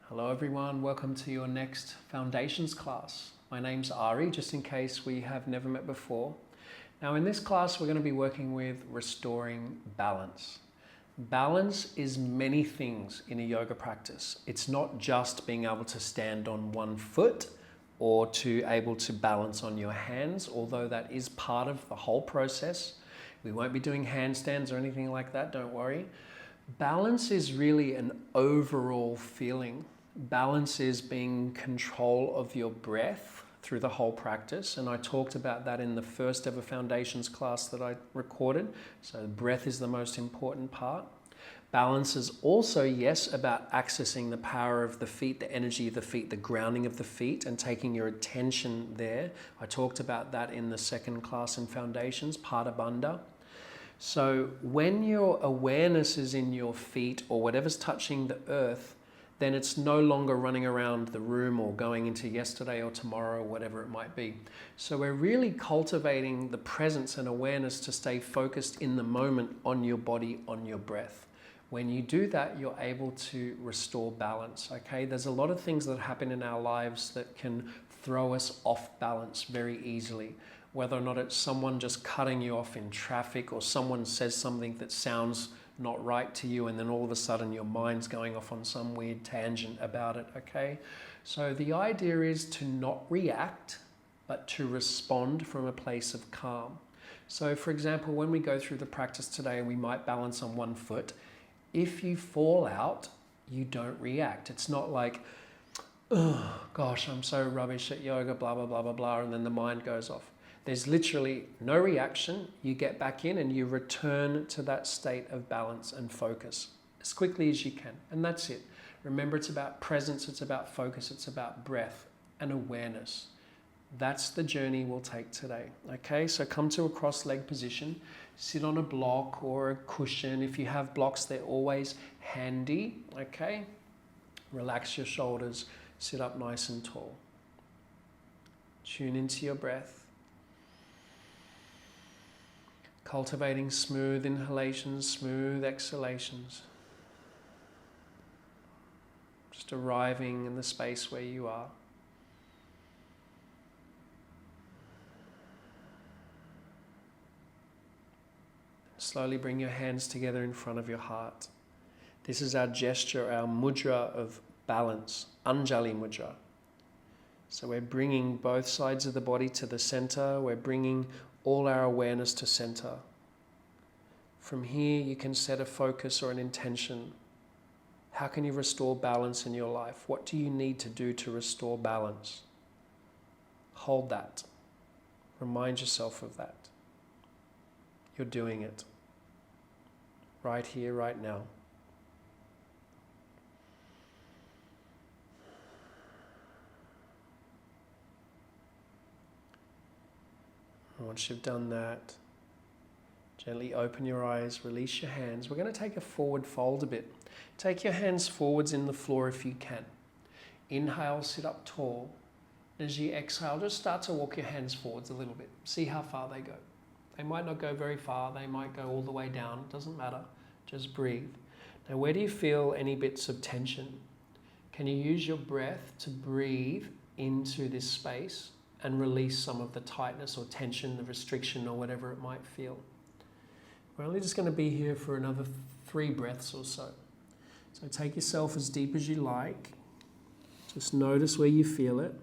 Hello everyone, welcome to your next Foundations class. My name's Ari, just in case we have never met before. Now in this class we're going to be working with restoring balance. Balance is many things in a yoga practice. It's not just being able to stand on one foot or to able to balance on your hands, although that is part of the whole process. We won't be doing handstands or anything like that, don't worry. Balance is really an overall feeling. Balance is being in control of your breath through the whole practice, and I talked about that in the first ever Foundations class that I recorded. So breath is the most important part. Balance is also, yes, about accessing the power of the feet, the energy of the feet, the grounding of the feet, and taking your attention there. I talked about that in the second class in Foundations, Pada Bandha. So when your awareness is in your feet or whatever's touching the earth, then it's no longer running around the room or going into yesterday or tomorrow or whatever it might be. So we're really cultivating the presence and awareness to stay focused in the moment on your body, on your breath. When you do that, you're able to restore balance, okay? There's a lot of things that happen in our lives that can throw us off balance very easily. Whether or not it's someone just cutting you off in traffic or someone says something that sounds not right to you and then all of a sudden your mind's going off on some weird tangent about it, okay? So the idea is to not react, but to respond from a place of calm. So for example, when we go through the practice today, we might balance on one foot. If you fall out, you don't react. It's not like, oh gosh, I'm so rubbish at yoga, blah, blah, blah, blah, blah, and then the mind goes off. There's literally no reaction. You get back in and you return to that state of balance and focus as quickly as you can. And that's it. Remember, it's about presence, it's about focus, it's about breath and awareness. That's the journey we'll take today. Okay, so come to a cross-leg position. Sit on a block or a cushion. If you have blocks, they're always handy. Okay, relax your shoulders. Sit up nice and tall. Tune into your breath. Cultivating smooth inhalations, smooth exhalations. Just arriving in the space where you are. Slowly bring your hands together in front of your heart. This is our gesture, our mudra of balance, Anjali Mudra. So we're bringing both sides of the body to the center. We're bringing all our awareness to center. From here, you can set a focus or an intention. How can you restore balance in your life? What do you need to do to restore balance? Hold that. Remind yourself of that. You're doing it. Right here, right now. Once you've done that, gently open your eyes, release your hands. We're going to take a forward fold a bit. Take your hands forwards in the floor if you can. Inhale, sit up tall. As you exhale, just start to walk your hands forwards a little bit. See how far they go. They might not go very far. They might go all the way down. It doesn't matter. Just breathe. Now, where do you feel any bits of tension? Can you use your breath to breathe into this space and release some of the tightness or tension, the restriction or whatever it might feel? We're only just going to be here for another 3 breaths or so. So take yourself as deep as you like. Just notice where you feel it.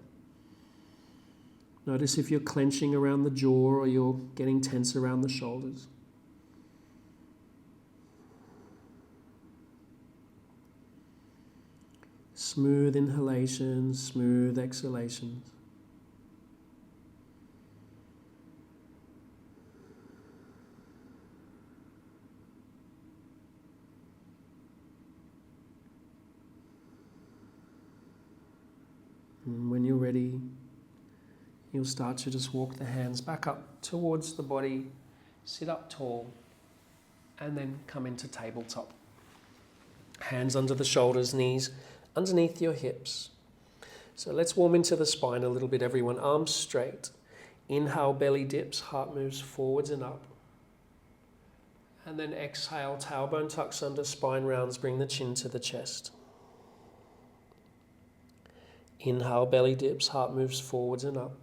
Notice if you're clenching around the jaw or you're getting tense around the shoulders. Smooth inhalations, smooth exhalations. And when you're ready, you'll start to just walk the hands back up towards the body, sit up tall, and then come into tabletop. Hands under the shoulders, knees underneath your hips. So let's warm into the spine a little bit, everyone. Arms straight. Inhale, belly dips, heart moves forwards and up. And then exhale, tailbone tucks under, spine rounds, bring the chin to the chest. Inhale, belly dips, heart moves forwards and up.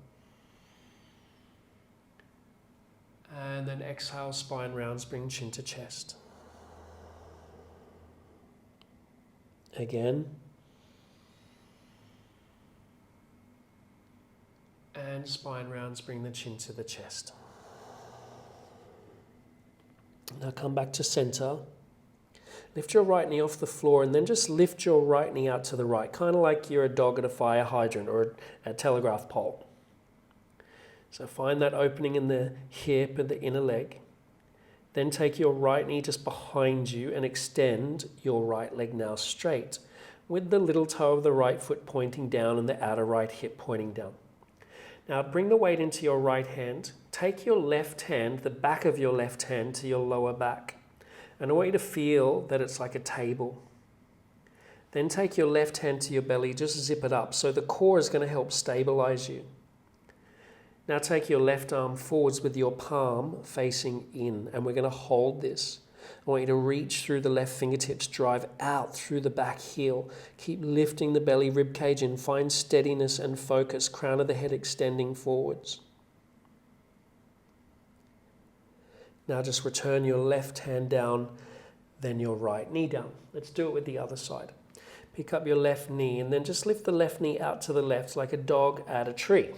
And then exhale, spine rounds, bring chin to chest. Again. And spine rounds, bring the chin to the chest. Now come back to center. Lift your right knee off the floor and then just lift your right knee out to the right, kind of like you're a dog at a fire hydrant or a telegraph pole. So find that opening in the hip and the inner leg. Then take your right knee just behind you and extend your right leg now straight, with the little toe of the right foot pointing down and the outer right hip pointing down. Now bring the weight into your right hand. Take your left hand, the back of your left hand, to your lower back. And I want you to feel that it's like a table. Then take your left hand to your belly, just zip it up. So the core is going to help stabilize you. Now take your left arm forwards with your palm facing in, and we're going to hold this. I want you to reach through the left fingertips, drive out through the back heel. Keep lifting the belly rib cage in, find steadiness and focus, crown of the head extending forwards. Now just return your left hand down, then your right knee down. Let's do it with the other side. Pick up your left knee and then just lift the left knee out to the left like a dog at a tree.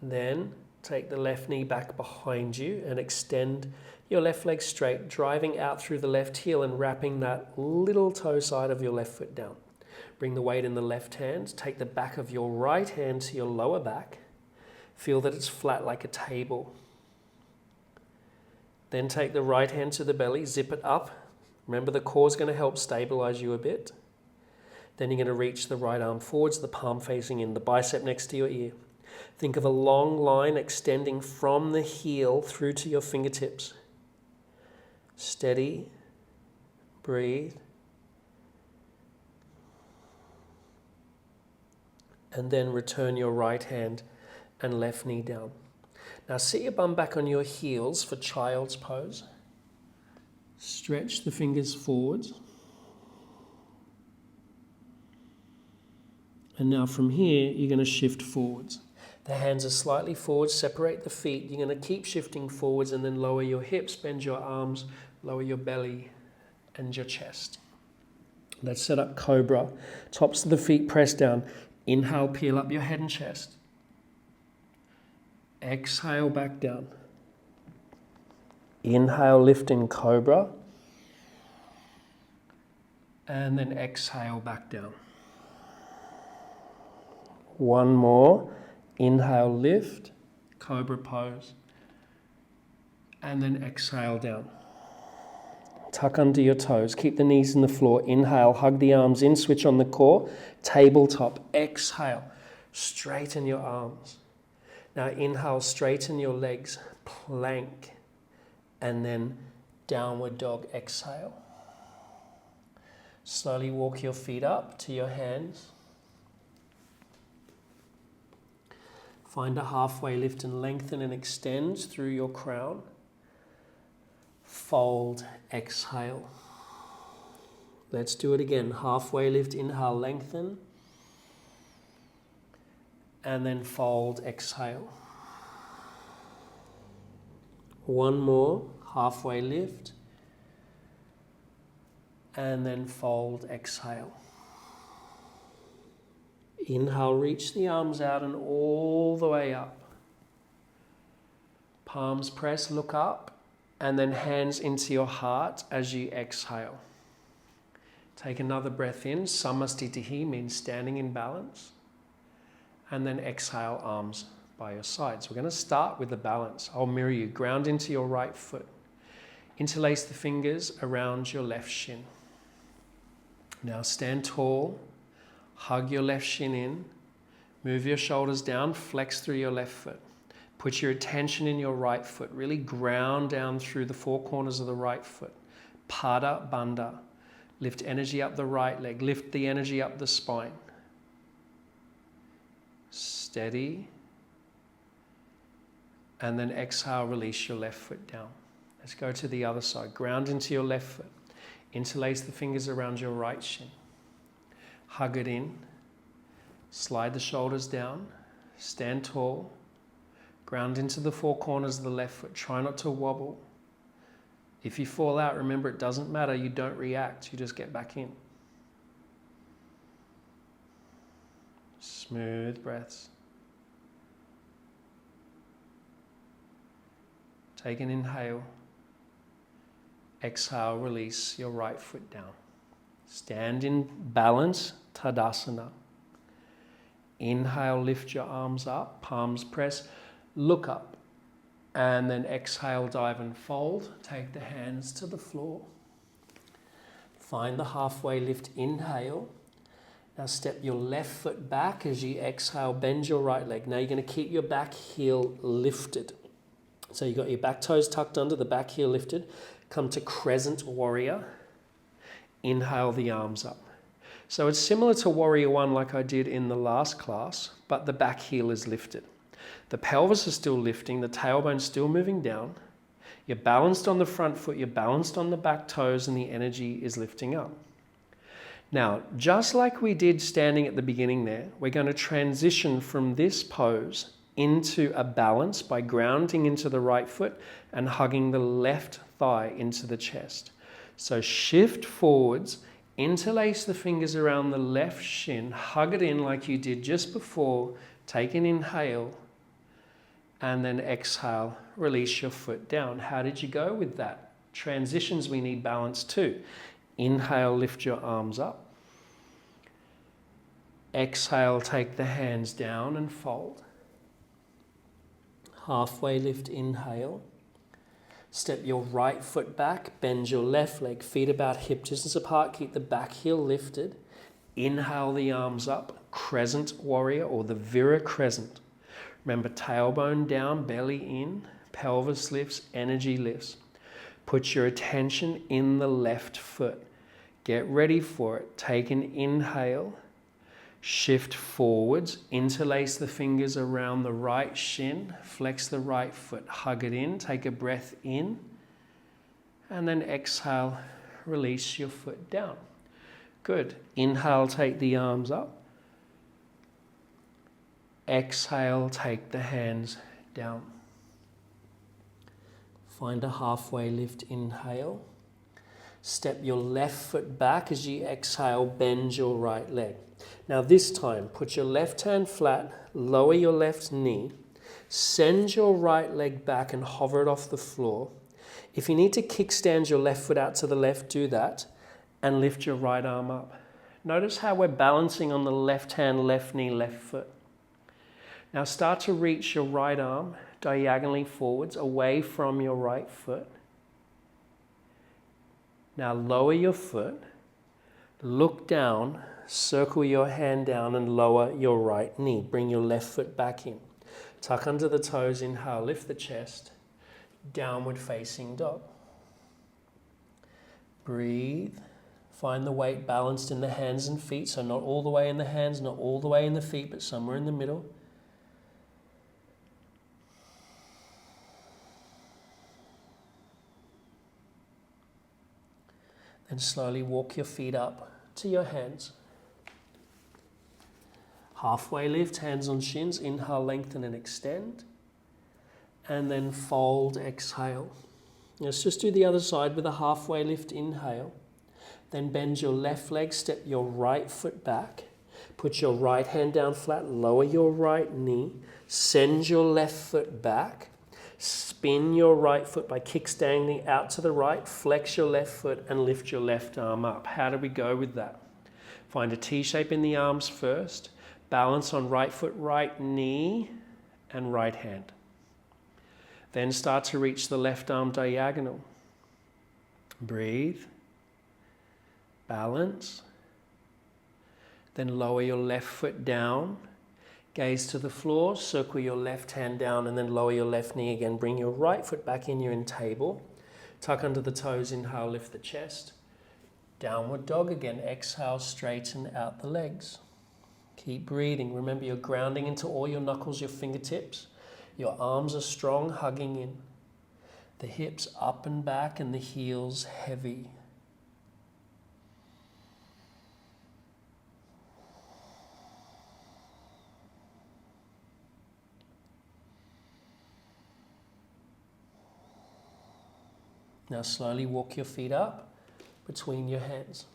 Then take the left knee back behind you and extend your left leg straight, driving out through the left heel and wrapping that little toe side of your left foot down. Bring the weight in the left hand, take the back of your right hand to your lower back. Feel that it's flat like a table. Then take the right hand to the belly, zip it up. Remember, the core is going to help stabilize you a bit. Then you're going to reach the right arm forwards, the palm facing in, the bicep next to your ear. Think of a long line extending from the heel through to your fingertips. Steady, breathe. And then return your right hand and left knee down. Now sit your bum back on your heels for child's pose. Stretch the fingers forwards. And now from here, you're going to shift forwards. The hands are slightly forward, separate the feet. You're going to keep shifting forwards and then lower your hips, bend your arms, lower your belly and your chest. Let's set up cobra. Tops of the feet press down. Inhale, peel up your head and chest. Exhale, back down. Inhale, lift in cobra. And then exhale, back down. One more. Inhale, lift, cobra pose. And then exhale down. Tuck under your toes. Keep the knees in the floor. Inhale, hug the arms in, switch on the core. Tabletop. Exhale, straighten your arms. Now inhale, straighten your legs, plank, and then downward dog, exhale. Slowly walk your feet up to your hands. Find a halfway lift and lengthen and extend through your crown. Fold, exhale. Let's do it again. Halfway lift, inhale, lengthen. And then fold, exhale. One more, halfway lift. And then fold, exhale. Inhale, reach the arms out and all the way up. Palms press, look up, and then hands into your heart as you exhale. Take another breath in. Samastitihi means standing in balance. And then exhale, arms by your sides. We're going to start with the balance. I'll mirror you. Ground into your right foot. Interlace the fingers around your left shin. Now stand tall. Hug your left shin in. Move your shoulders down. Flex through your left foot. Put your attention in your right foot. Really ground down through the four corners of the right foot. Pada Bandha. Lift energy up the right leg. Lift the energy up the spine. Steady. And then exhale, release your left foot down. Let's go to the other side. Ground into your left foot. Interlace the fingers around your right shin. Hug it in. Slide the shoulders down. Stand tall. Ground into the four corners of the left foot. Try not to wobble. If you fall out, remember it doesn't matter. You don't react. You just get back in. Smooth breaths. Take an inhale. Exhale, release your right foot down. Stand in balance, Tadasana. Inhale, lift your arms up, palms press, look up. And then exhale, dive and fold. Take the hands to the floor. Find the halfway lift, inhale. Now step your left foot back as you exhale, bend your right leg. Now you're going to keep your back heel lifted. So you've got your back toes tucked under, the back heel lifted. Come to crescent warrior. Inhale the arms up. So it's similar to warrior one like I did in the last class, but the back heel is lifted. The pelvis is still lifting, the tailbone's still moving down. You're balanced on the front foot, you're balanced on the back toes, and the energy is lifting up. Now, just like we did standing at the beginning there, we're going to transition from this pose into a balance by grounding into the right foot and hugging the left thigh into the chest. So shift forwards, interlace the fingers around the left shin, hug it in like you did just before, take an inhale, and then exhale, release your foot down. How did you go with that? Transitions we need balance too. Inhale, lift your arms up. Exhale, take the hands down and fold. Halfway lift, inhale. Step your right foot back, bend your left leg, feet about hip distance apart, keep the back heel lifted. Inhale the arms up, crescent warrior or the Vira crescent. Remember, tailbone down, belly in, pelvis lifts, energy lifts. Put your attention in the left foot. Get ready for it. Take an inhale. Shift forwards, interlace the fingers around the right shin, flex the right foot, hug it in, take a breath in, and then exhale, release your foot down. Good. Inhale, take the arms up. Exhale, take the hands down. Find a halfway lift, inhale. Step your left foot back as you exhale, bend your right leg. Now this time, put your left hand flat, lower your left knee, send your right leg back and hover it off the floor. If you need to kickstand your left foot out to the left, do that, and lift your right arm up. Notice how we're balancing on the left hand, left knee, left foot. Now start to reach your right arm diagonally forwards, away from your right foot. Now lower your foot, look down, circle your hand down and lower your right knee. Bring your left foot back in. Tuck under the toes, inhale, lift the chest. Downward facing dog. Breathe. Find the weight balanced in the hands and feet, so not all the way in the hands, not all the way in the feet, but somewhere in the middle. And slowly walk your feet up to your hands. Halfway lift, hands on shins. Inhale, lengthen and extend. And then fold, exhale. Let's just do the other side with a halfway lift, inhale. Then bend your left leg, step your right foot back. Put your right hand down flat, lower your right knee. Send your left foot back. Spin your right foot by kickstanding out to the right, flex your left foot and lift your left arm up. How do we go with that? Find a T shape in the arms first. Balance on right foot, right knee and right hand. Then start to reach the left arm diagonal. Breathe. Balance. Then lower your left foot down. Gaze to the floor, circle your left hand down and then lower your left knee again. Bring your right foot back in, you're in table. Tuck under the toes, inhale, lift the chest. Downward dog again, exhale, straighten out the legs. Keep breathing. Remember, you're grounding into all your knuckles, your fingertips. Your arms are strong, hugging in. The hips up and back and the heels heavy. Now slowly walk your feet up between your hands.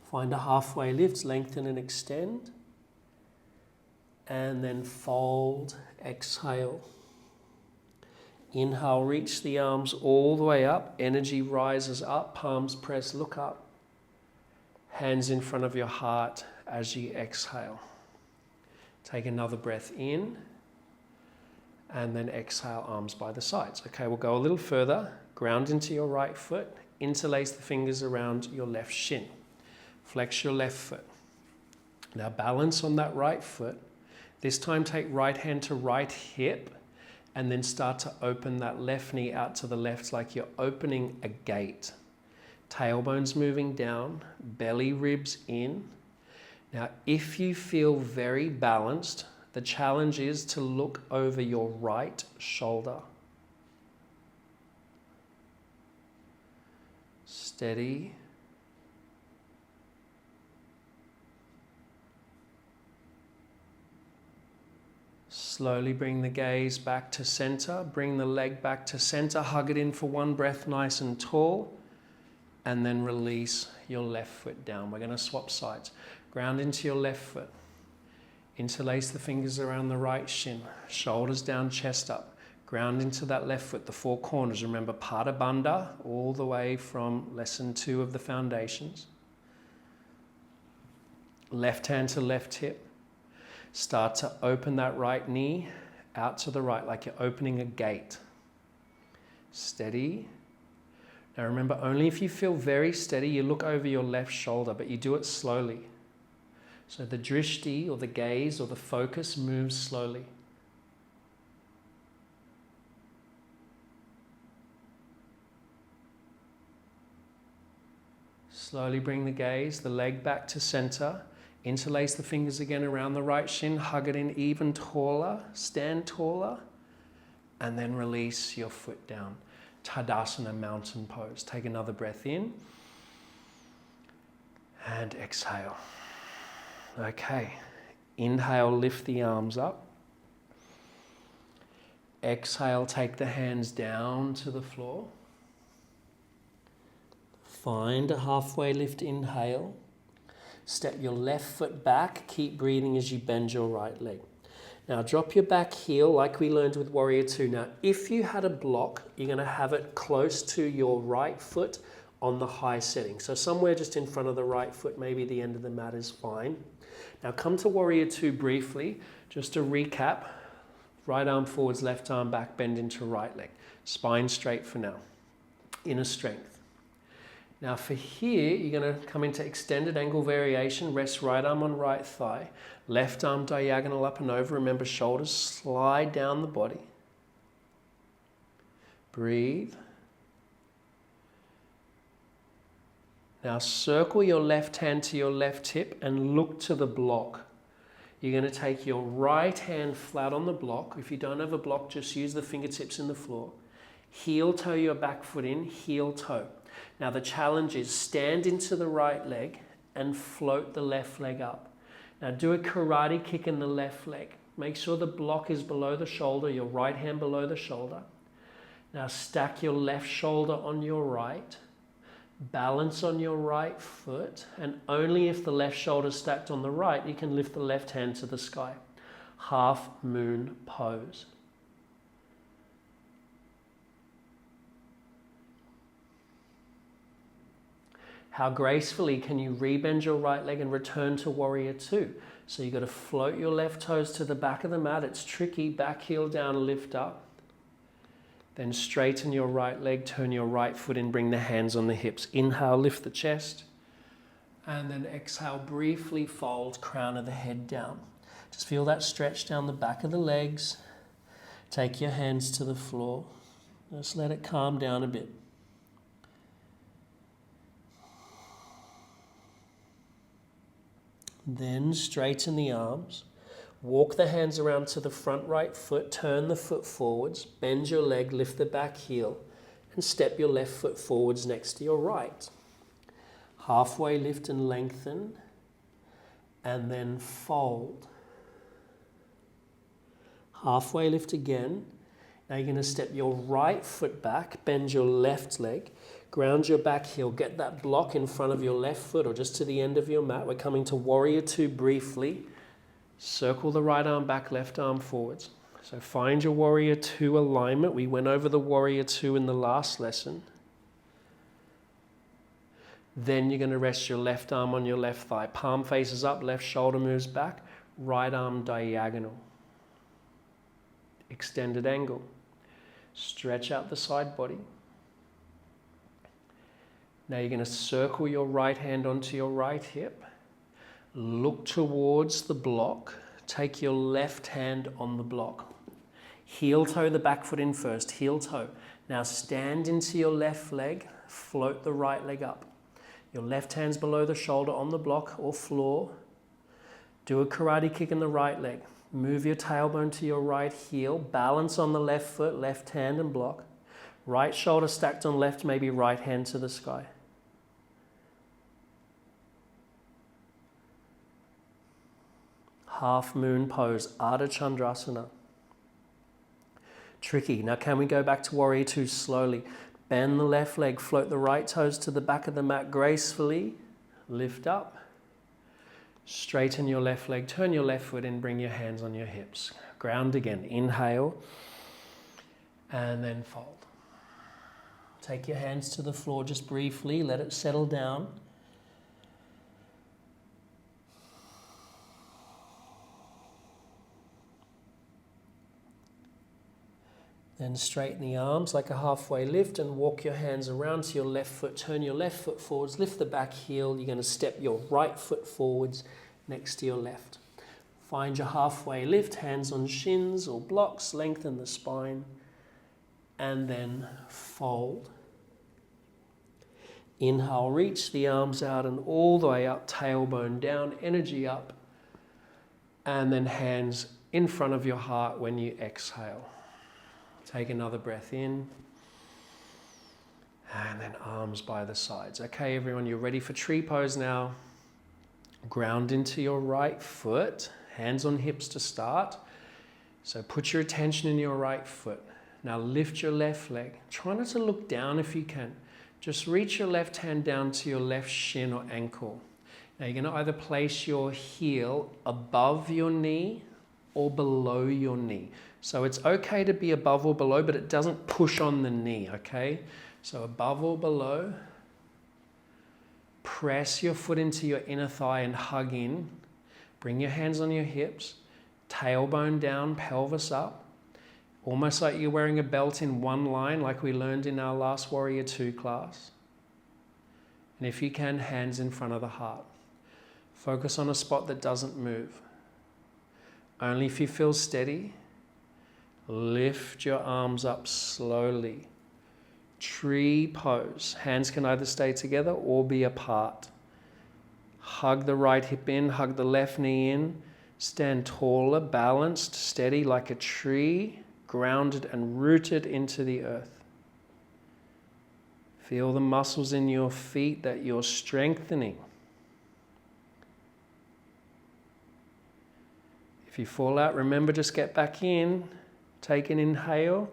Find a halfway lift, lengthen and extend. And then fold, exhale. Inhale, reach the arms all the way up. Energy rises up, palms press, look up. Hands in front of your heart as you exhale. Take another breath in. And then exhale, arms by the sides. Okay, we'll go a little further. Ground into your right foot. Interlace the fingers around your left shin. Flex your left foot. Now balance on that right foot. This time take right hand to right hip and then start to open that left knee out to the left like you're opening a gate. Tailbone's moving down, belly ribs in. Now, if you feel very balanced, the challenge is to look over your right shoulder. Steady. Slowly bring the gaze back to center. Bring the leg back to center. Hug it in for one breath, nice and tall. And then release your left foot down. We're going to swap sides. Ground into your left foot. Interlace the fingers around the right shin. Shoulders down, chest up. Ground into that left foot, the four corners. Remember, Pada Bandha, all the way from lesson 2 of the foundations. Left hand to left hip. Start to open that right knee out to the right like you're opening a gate. Steady. Now remember, only if you feel very steady, you look over your left shoulder, but you do it slowly. So the drishti or the gaze or the focus moves slowly. Slowly bring the gaze, the leg back to center. Interlace the fingers again around the right shin. Hug it in even taller. Stand taller. And then release your foot down. Tadasana, mountain pose. Take another breath in. And exhale. Okay. Inhale, lift the arms up. Exhale, take the hands down to the floor. Find a halfway lift, inhale. Step your left foot back. Keep breathing as you bend your right leg. Now drop your back heel like we learned with Warrior 2. Now if you had a block, you're going to have it close to your right foot on the high setting. So somewhere just in front of the right foot, maybe the end of the mat is fine. Now come to Warrior 2 briefly. Just to recap, right arm forwards, left arm back, bend into right leg. Spine straight for now. Inner strength. Now for here, you're going to come into extended angle variation. Rest right arm on right thigh. Left arm diagonal up and over. Remember, shoulders slide down the body. Breathe. Now circle your left hand to your left hip and look to the block. You're going to take your right hand flat on the block. If you don't have a block, just use the fingertips in the floor. Heel toe your back foot in, heel toe. Now the challenge is stand into the right leg and float the left leg up. Now do a karate kick in the left leg. Make sure the block is below the shoulder, your right hand below the shoulder. Now stack your left shoulder on your right. Balance on your right foot, and only if the left shoulder is stacked on the right, you can lift the left hand to the sky. Half moon pose. How gracefully can you rebend your right leg and return to Warrior 2? So you've got to float your left toes to the back of the mat. It's tricky. Back heel down, lift up. Then straighten your right leg, turn your right foot in, bring the hands on the hips. Inhale, lift the chest. And then exhale, briefly fold, crown of the head down. Just feel that stretch down the back of the legs. Take your hands to the floor. Just let it calm down a bit. Then straighten the arms. Walk the hands around to the front right foot, turn the foot forwards, bend your leg, lift the back heel, and step your left foot forwards next to your right. Halfway lift and lengthen, and then fold. Halfway lift again. Now you're going to step your right foot back, bend your left leg, ground your back heel, get that block in front of your left foot or just to the end of your mat. We're coming to Warrior Two briefly. Circle the right arm back, left arm forwards. So find your Warrior Two alignment. We went over the Warrior Two in the last lesson. Then you're going to rest your left arm on your left thigh. Palm faces up, left shoulder moves back, right arm diagonal. Extended angle. Stretch out the side body. Now you're going to circle your right hand onto your right hip. Look towards the block. Take your left hand on the block. Heel toe the back foot in first. Heel toe. Now stand into your left leg. Float the right leg up. Your left hand's below the shoulder on the block or floor. Do a karate kick in the right leg. Move your tailbone to your right heel. Balance on the left foot, left hand and block. Right shoulder stacked on left, maybe right hand to the sky. Half moon pose, Ardha Chandrasana. Tricky. Now can we go back to Warrior Two slowly? Bend the left leg, float the right toes to the back of the mat gracefully. Lift up. Straighten your left leg, turn your left foot in, bring your hands on your hips. Ground again. Inhale. And then fold. Take your hands to the floor just briefly. Let it settle down. Then straighten the arms like a halfway lift and walk your hands around to your left foot. Turn your left foot forwards, lift the back heel. You're going to step your right foot forwards next to your left. Find your halfway lift, hands on shins or blocks, lengthen the spine, and then fold. Inhale, reach the arms out and all the way up, tailbone down, energy up, and then hands in front of your heart when you exhale. Take another breath in. And then arms by the sides. Okay, everyone, you're ready for tree pose now. Ground into your right foot. Hands on hips to start. So put your attention in your right foot. Now lift your left leg. Try not to look down if you can. Just reach your left hand down to your left shin or ankle. Now you're going to either place your heel above your knee or below your knee. So it's okay to be above or below, but it doesn't push on the knee, okay? So above or below. Press your foot into your inner thigh and hug in. Bring your hands on your hips. Tailbone down, pelvis up. Almost like you're wearing a belt in one line, like we learned in our last Warrior Two class. And if you can, hands in front of the heart. Focus on a spot that doesn't move. Only if you feel steady. Lift your arms up slowly. Tree pose. Hands can either stay together or be apart. Hug the right hip in, hug the left knee in. Stand taller, balanced, steady like a tree, grounded and rooted into the earth. Feel the muscles in your feet that you're strengthening. If you fall out, remember, just get back in. Take an inhale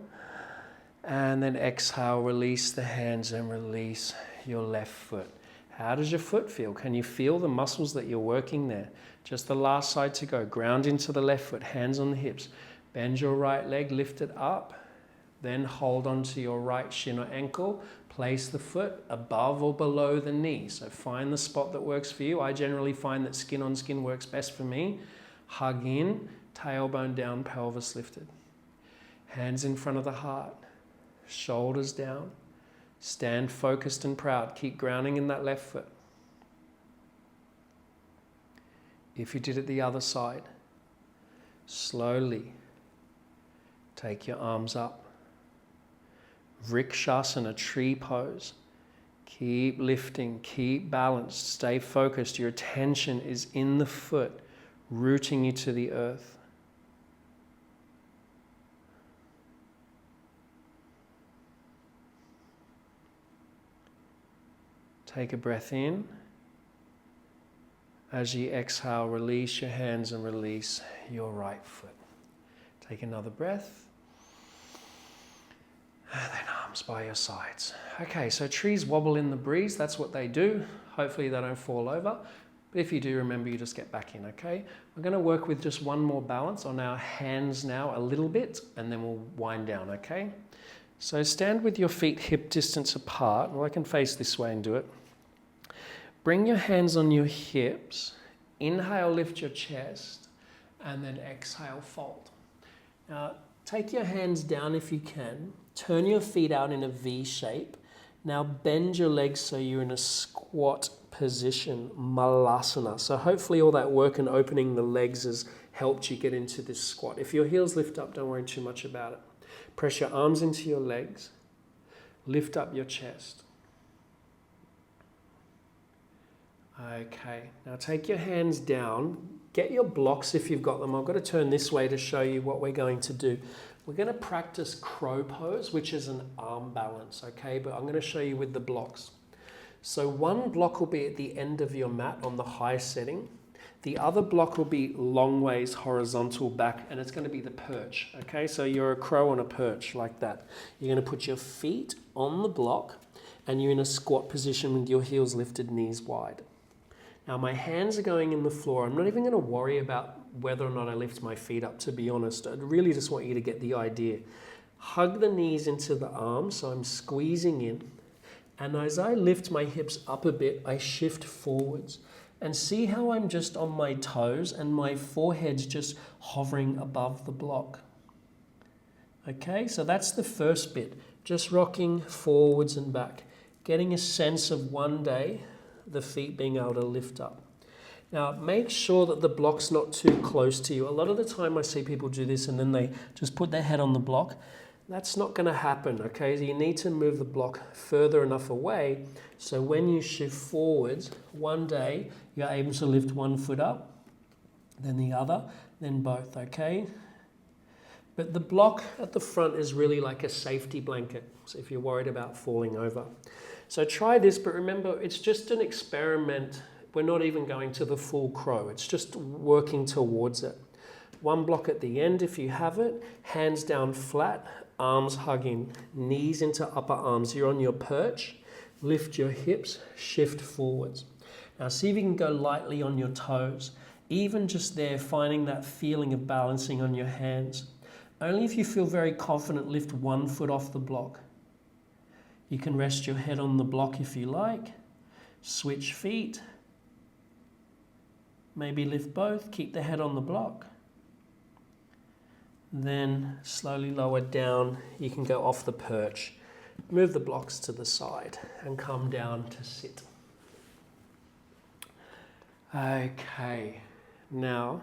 and then exhale, release the hands and release your left foot. How does your foot feel? Can you feel the muscles that you're working there? Just the last side to go. Ground into the left foot, hands on the hips. Bend your right leg, lift it up. Then hold onto your right shin or ankle. Place the foot above or below the knee. So find the spot that works for you. I generally find that skin on skin works best for me. Hug in, tailbone down, pelvis lifted. Hands in front of the heart, shoulders down. Stand focused and proud. Keep grounding in that left foot. If you did it the other side, slowly take your arms up. Vrikshasana, tree pose. Keep lifting, keep balanced, stay focused. Your attention is in the foot, rooting you to the earth. Take a breath in. As you exhale, release your hands and release your right foot. Take another breath. And then arms by your sides. Okay, so trees wobble in the breeze. That's what they do. Hopefully they don't fall over. But if you do, remember, you just get back in, okay? We're going to work with just one more balance on our hands now a little bit, and then we'll wind down, okay? So stand with your feet hip distance apart. Well, I can face this way and do it. Bring your hands on your hips. Inhale, lift your chest, and then exhale, fold. Now, take your hands down if you can. Turn your feet out in a V shape. Now bend your legs so you're in a squat position, Malasana. So hopefully all that work and opening the legs has helped you get into this squat. If your heels lift up, don't worry too much about it. Press your arms into your legs. Lift up your chest. Okay, now take your hands down. Get your blocks if you've got them. I've got to turn this way to show you what we're going to do. We're going to practice crow pose, which is an arm balance, okay? But I'm going to show you with the blocks. So one block will be at the end of your mat on the high setting. The other block will be long ways horizontal back, and it's going to be the perch, okay? So you're a crow on a perch like that. You're going to put your feet on the block, and you're in a squat position with your heels lifted, knees wide. Now my hands are going in the floor. I'm not even going to worry about whether or not I lift my feet up, to be honest. I really just want you to get the idea. Hug the knees into the arms, so I'm squeezing in. And as I lift my hips up a bit, I shift forwards. And see how I'm just on my toes and my forehead's just hovering above the block. Okay, so that's the first bit. Just rocking forwards and back. Getting a sense of one day the feet being able to lift up. Now, make sure that the block's not too close to you. A lot of the time I see people do this and then they just put their head on the block. That's not going to happen, okay? So you need to move the block further enough away so when you shift forwards, one day you're able to lift one foot up, then the other, then both, okay? But the block at the front is really like a safety blanket, so if you're worried about falling over. So try this, but remember, it's just an experiment. We're not even going to the full crow. It's just working towards it. One block at the end if you have it. Hands down flat, arms hugging, knees into upper arms. You're on your perch. Lift your hips, shift forwards. Now see if you can go lightly on your toes. Even just there, finding that feeling of balancing on your hands. Only if you feel very confident, lift one foot off the block. You can rest your head on the block if you like. Switch feet. Maybe lift both, keep the head on the block. Then slowly lower down. You can go off the perch. Move the blocks to the side and come down to sit. Okay, now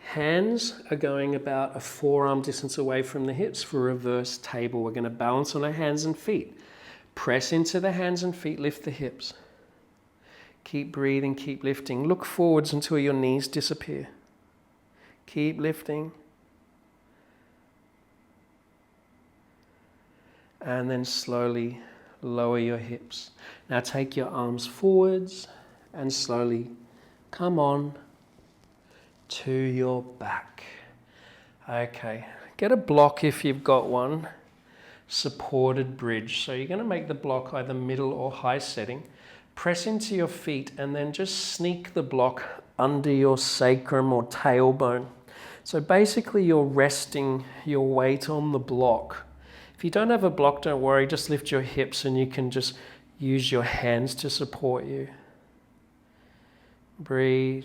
hands are going about a forearm distance away from the hips for reverse table. We're going to balance on our hands and feet. Press into the hands and feet, lift the hips. Keep breathing, keep lifting. Look forwards until your knees disappear. Keep lifting. And then slowly lower your hips. Now take your arms forwards and slowly come on to your back. Okay, get a block if you've got one. Supported bridge. So you're going to make the block either middle or high setting. Press into your feet and then just sneak the block under your sacrum or tailbone. So basically you're resting your weight on the block. If you don't have a block, don't worry, just lift your hips and you can just use your hands to support you. Breathe.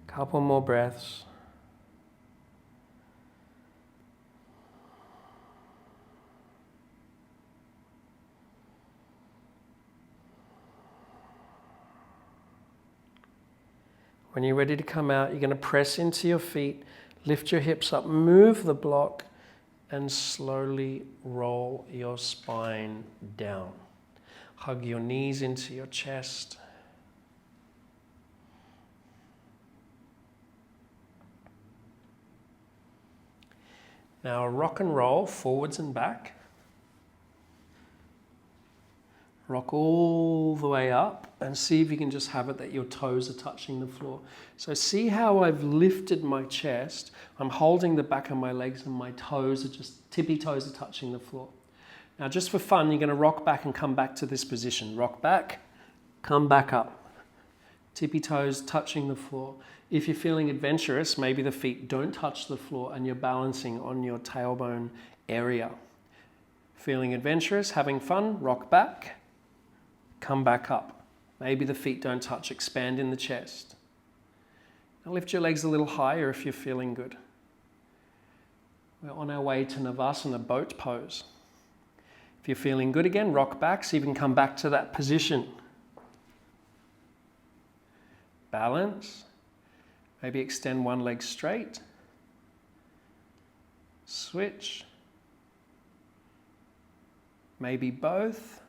Couple more breaths. When you're ready to come out, you're going to press into your feet, lift your hips up, move the block, and slowly roll your spine down. Hug your knees into your chest. Now rock and roll forwards and back. Rock all the way up and see if you can just have it that your toes are touching the floor. So see how I've lifted my chest. I'm holding the back of my legs and my toes are just, tippy toes are touching the floor. Now just for fun, you're going to rock back and come back to this position. Rock back, come back up. Tippy toes touching the floor. If you're feeling adventurous, maybe the feet don't touch the floor and you're balancing on your tailbone area. Feeling adventurous, having fun, rock back, come back up. Maybe the feet don't touch, expand in the chest. Now lift your legs a little higher if you're feeling good. We're on our way to Navasana, boat pose. If you're feeling good again, rock back, so you can come back to that position. Balance. Maybe extend one leg straight. Switch. Maybe both.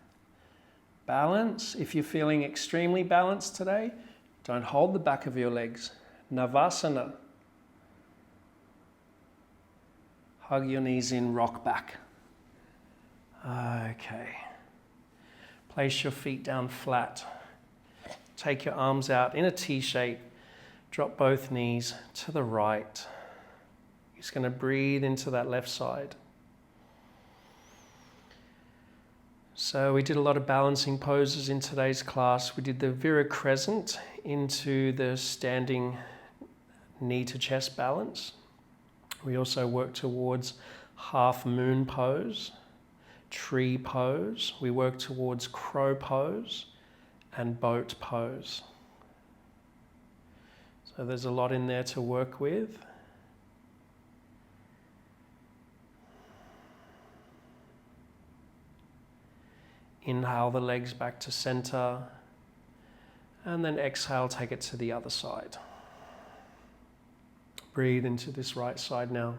Balance. If you're feeling extremely balanced today, don't hold the back of your legs. Navasana. Hug your knees in, rock back. Okay. Place your feet down flat. Take your arms out in a T shape. Drop both knees to the right. You're just going to breathe into that left side. So we did a lot of balancing poses in today's class. We did the Vira Crescent into the standing knee to chest balance. We also worked towards half moon pose, tree pose. We worked towards crow pose and boat pose. So there's a lot in there to work with. Inhale the legs back to center, and then exhale, take it to the other side. Breathe into this right side now.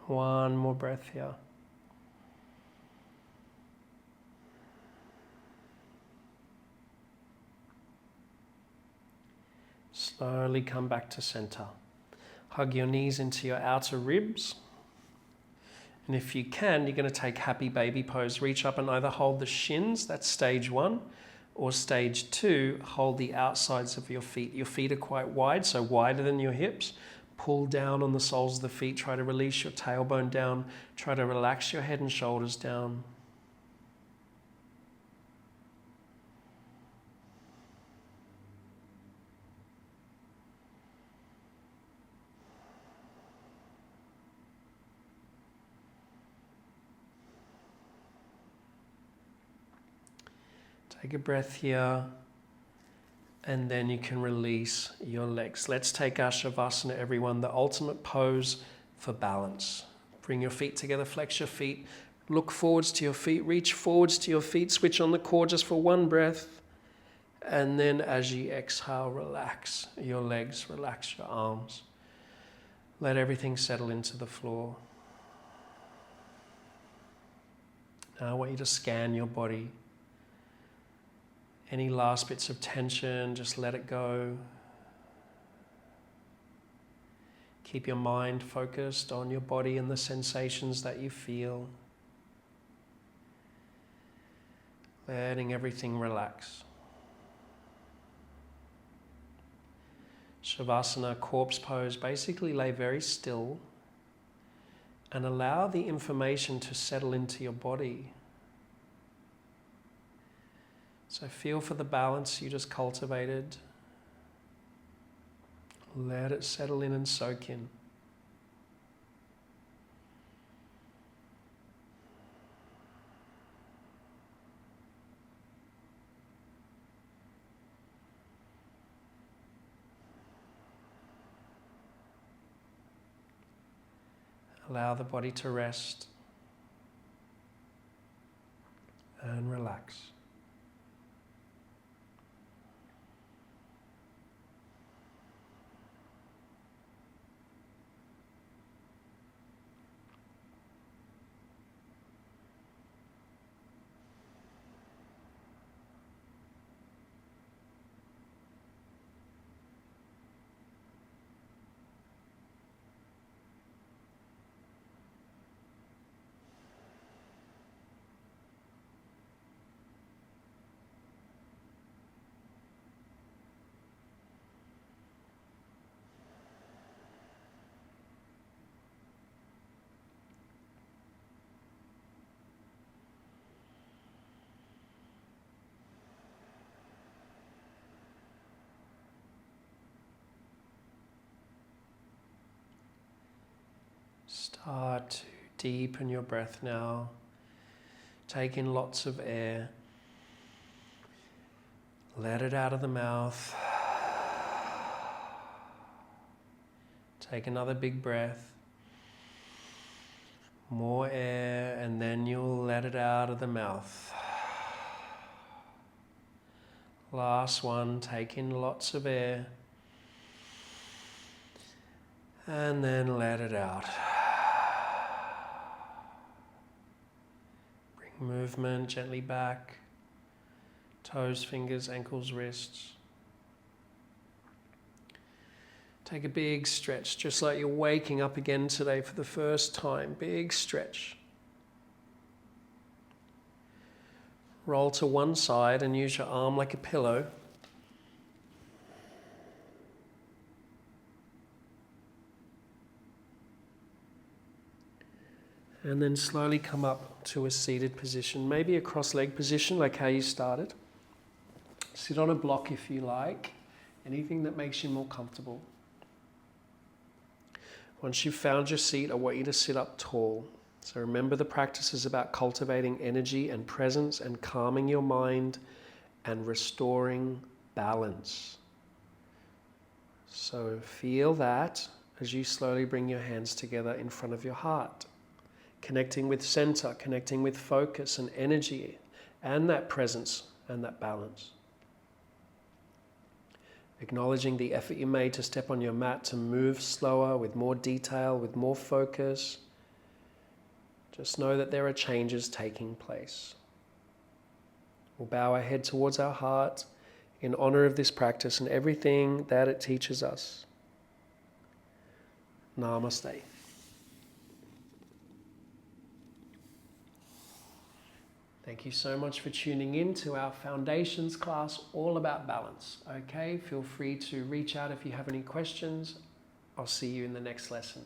One more breath here. Slowly come back to center. Hug your knees into your outer ribs. And if you can, you're going to take happy baby pose. Reach up and either hold the shins, that's stage 1, or stage 2, hold the outsides of your feet. Your feet are quite wide, so wider than your hips. Pull down on the soles of the feet. Try to release your tailbone down. Try to relax your head and shoulders down. Take a breath here. And then you can release your legs. Let's take our Shavasana, everyone, the ultimate pose for balance. Bring your feet together, flex your feet, look forwards to your feet, reach forwards to your feet, switch on the core just for one breath. And then as you exhale, relax your legs, relax your arms. Let everything settle into the floor. Now I want you to scan your body. Any last bits of tension, just let it go. Keep your mind focused on your body and the sensations that you feel. Letting everything relax. Shavasana, corpse pose, basically lay very still and allow the information to settle into your body. So feel for the balance you just cultivated. Let it settle in and soak in. Allow the body to rest and relax. Start to deepen your breath now. Take in lots of air. Let it out of the mouth. Take another big breath. More air, and then you'll let it out of the mouth. Last one, take in lots of air. And then let it out. Bring movement gently back. Toes, fingers, ankles, wrists. Take a big stretch, just like you're waking up again today for the first time. Big stretch. Roll to one side and use your arm like a pillow. And then slowly come up to a seated position, maybe a cross-leg position like how you started. Sit on a block if you like, anything that makes you more comfortable. Once you've found your seat, I want you to sit up tall. So remember, the practice is about cultivating energy and presence and calming your mind and restoring balance. So feel that as you slowly bring your hands together in front of your heart, connecting with center, connecting with focus and energy and that presence and that balance. Acknowledging the effort you made to step on your mat, to move slower, with more detail, with more focus. Just know that there are changes taking place. We'll bow our head towards our heart in honor of this practice and everything that it teaches us. Namaste. Thank you so much for tuning in to our Foundations class all about balance. Okay, feel free to reach out if you have any questions. I'll see you in the next lesson.